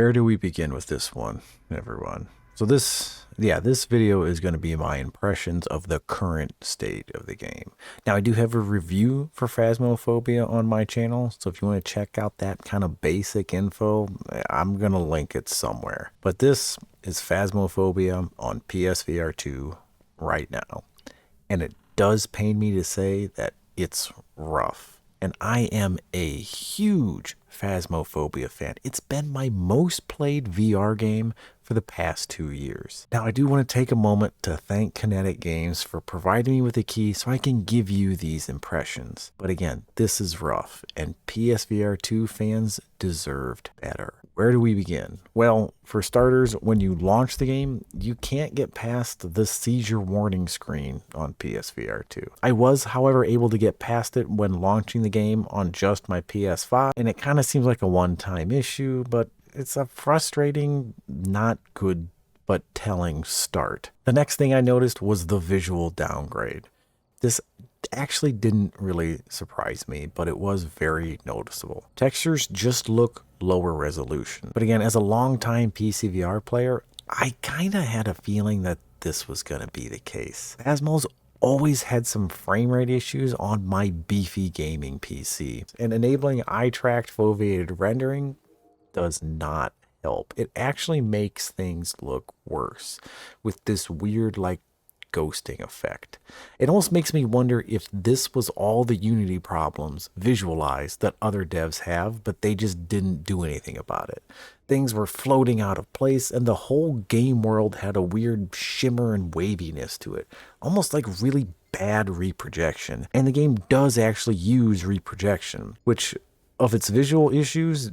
where do we begin with this one, everyone? So this video is going to be my impressions of the current state of the game. Now, I do have a review for Phasmophobia on my channel, so if you want to check out that kind of basic info, I'm going to link it somewhere. But this is Phasmophobia on PSVR2 right now. And it does pain me to say that it's rough. And I am a huge Phasmophobia fan. It's been my most played VR game for the past 2 years. Now, I do want to take a moment to thank Kinetic Games for providing me with a key so I can give you these impressions. But again, this is rough, and PSVR2 fans deserved better. Where do we begin? Well, for starters, when you launch the game, you can't get past the seizure warning screen on PSVR2. I was, however, able to get past it when launching the game on just my PS5, and it kind of seems like a one-time issue, but it's a frustrating, not good, but telling start. The next thing I noticed was the visual downgrade. This actually didn't really surprise me, but it was very noticeable. Textures just look lower resolution. But again, as a longtime PSVR player, I kind of had a feeling that this was going to be the case. Phasmo's always had some frame rate issues on my beefy gaming PC, and enabling eye-tracked foveated rendering does not help. It actually makes things look worse with this weird, like, ghosting effect. It almost makes me wonder if this was all the Unity problems visualized that other devs have, but they just didn't do anything about it. Things were floating out of place, and the whole game world had a weird shimmer and waviness to it, almost like really bad reprojection. And the game does actually use reprojection, which, of its visual issues,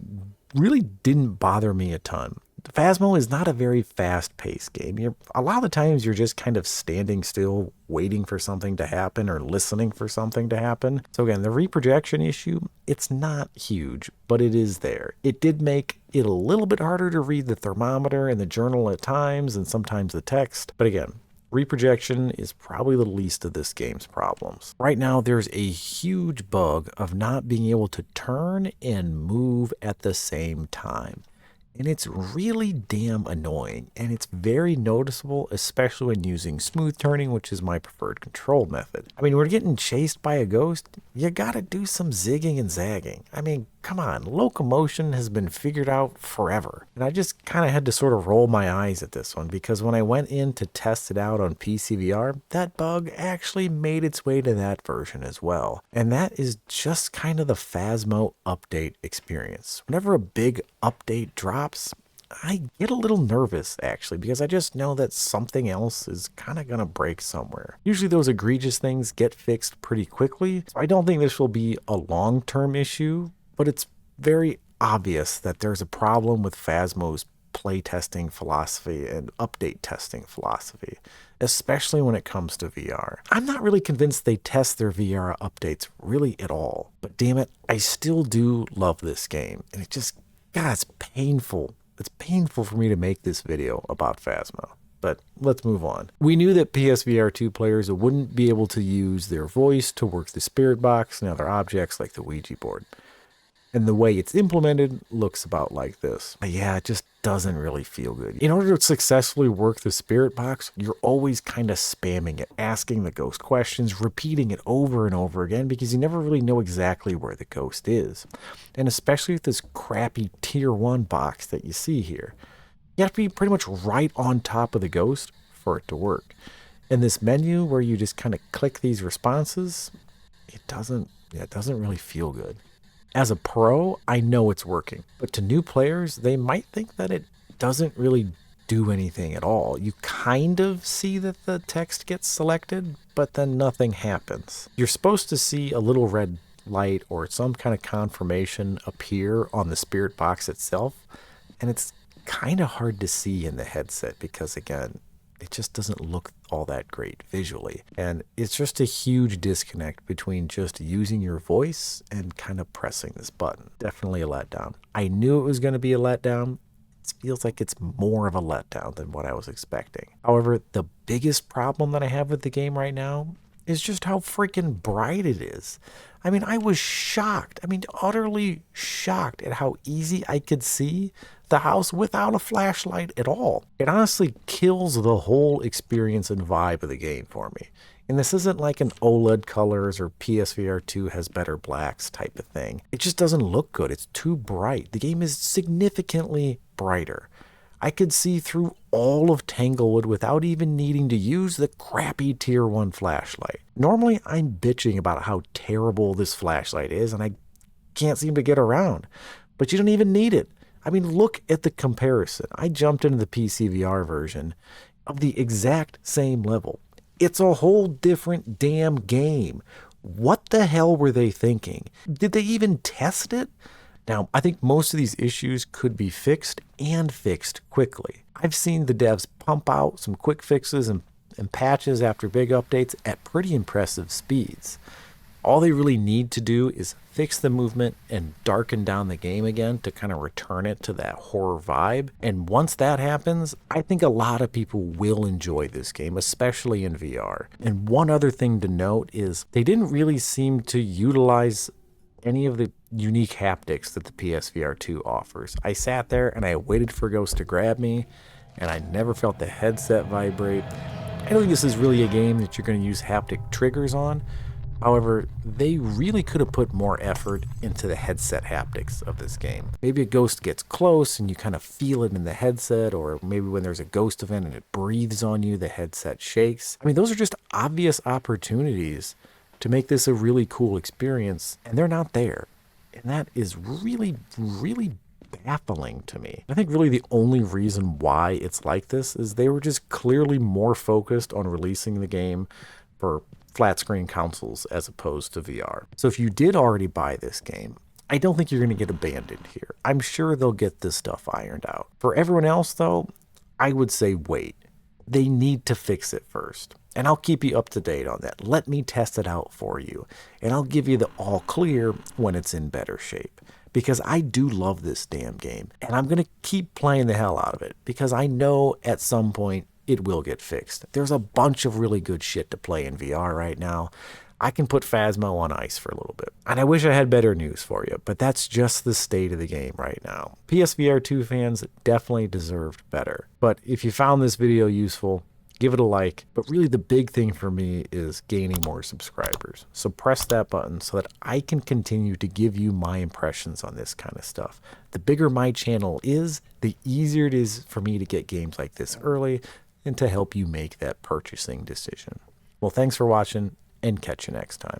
really didn't bother me a ton. Phasmo is not a very fast-paced game. A lot of the times you're just kind of standing still, waiting for something to happen or listening for something to happen. So again, the reprojection issue, it's not huge, but it is there. It did make it a little bit harder to read the thermometer and the journal at times, and sometimes the text. But again, reprojection is probably the least of this game's problems. Right now, there's a huge bug of not being able to turn and move at the same time. And it's really damn annoying, and it's very noticeable, especially when using smooth turning, which is my preferred control method. I mean, we're getting chased by a ghost, you gotta do some zigging and zagging. I mean, come on, locomotion has been figured out forever. And I just kind of had to sort of roll my eyes at this one, because when I went in to test it out on PSVR, that bug actually made its way to that version as well. And that is just kind of the Phasmo update experience. Whenever a big update drops, I get a little nervous, actually, because I just know that something else is kind of going to break somewhere. Usually those egregious things get fixed pretty quickly, so I don't think this will be a long-term issue, but it's very obvious that there's a problem with Phasmo's playtesting philosophy and update testing philosophy, especially when it comes to VR. I'm not really convinced they test their VR updates really at all, but damn it, I still do love this game, and it just, God, it's painful. It's painful for me to make this video about Phasmo, but let's move on. We knew that PSVR2 players wouldn't be able to use their voice to work the spirit box and other objects like the Ouija board. And the way it's implemented looks about like this. But yeah, it just doesn't really feel good. In order to successfully work the spirit box, you're always kind of spamming it, asking the ghost questions, repeating it over and over again, because you never really know exactly where the ghost is. And especially with this crappy tier 1 box that you see here, you have to be pretty much right on top of the ghost for it to work. And this menu where you just kind of click these responses, it doesn't really feel good. As a pro, I know it's working, but to new players, they might think that it doesn't really do anything at all. You kind of see that the text gets selected, but then nothing happens. You're supposed to see a little red light or some kind of confirmation appear on the spirit box itself, and it's kind of hard to see in the headset because, again, it just doesn't look all that great visually. And it's just a huge disconnect between just using your voice and kind of pressing this button. Definitely a letdown. I knew it was going to be a letdown. It feels like it's more of a letdown than what I was expecting. However, the biggest problem that I have with the game right now is just how freaking bright it is. I mean, I was shocked. I mean, utterly shocked at how easy I could see the house without a flashlight at all. It honestly kills the whole experience and vibe of the game for me. And this isn't like an OLED colors or PSVR2 has better blacks type of thing. It just doesn't look good. It's too bright. The game is significantly brighter. I could see through all of Tanglewood without even needing to use the crappy tier 1 flashlight. Normally I'm bitching about how terrible this flashlight is and I can't seem to get around, but you don't even need it. I mean, look at the comparison. I jumped into the PCVR version of the exact same level. It's a whole different damn game. What the hell were they thinking? Did they even test it? Now, I think most of these issues could be fixed and fixed quickly. I've seen the devs pump out some quick fixes and patches after big updates at pretty impressive speeds. All they really need to do is fix the movement and darken down the game again to kind of return it to that horror vibe. And once that happens, I think a lot of people will enjoy this game, especially in VR. And one other thing to note is they didn't really seem to utilize any of the unique haptics that the PSVR2 offers. I sat there and I waited for Ghost to grab me, and I never felt the headset vibrate. I don't think this is really a game that you're going to use haptic triggers on. However, they really could have put more effort into the headset haptics of this game. Maybe a ghost gets close and you kind of feel it in the headset, or maybe when there's a ghost event and it breathes on you, the headset shakes. I mean, those are just obvious opportunities to make this a really cool experience, and they're not there. And that is really, really baffling to me. I think really the only reason why it's like this is they were just clearly more focused on releasing the game for flat screen consoles as opposed to VR. So if you did already buy this game, I don't think you're going to get abandoned here. I'm sure they'll get this stuff ironed out. For everyone else though, I would say wait. They need to fix it first. And I'll keep you up to date on that. Let me test it out for you. And I'll give you the all clear when it's in better shape. Because I do love this damn game. And I'm going to keep playing the hell out of it. Because I know at some point it will get fixed. There's a bunch of really good shit to play in VR right now. I can put Phasmo on ice for a little bit. And I wish I had better news for you, but that's just the state of the game right now. PSVR2 fans definitely deserved better. But if you found this video useful, give it a like. But really the big thing for me is gaining more subscribers. So press that button so that I can continue to give you my impressions on this kind of stuff. The bigger my channel is, the easier it is for me to get games like this early and to help you make that purchasing decision. Well, thanks for watching, and catch you next time.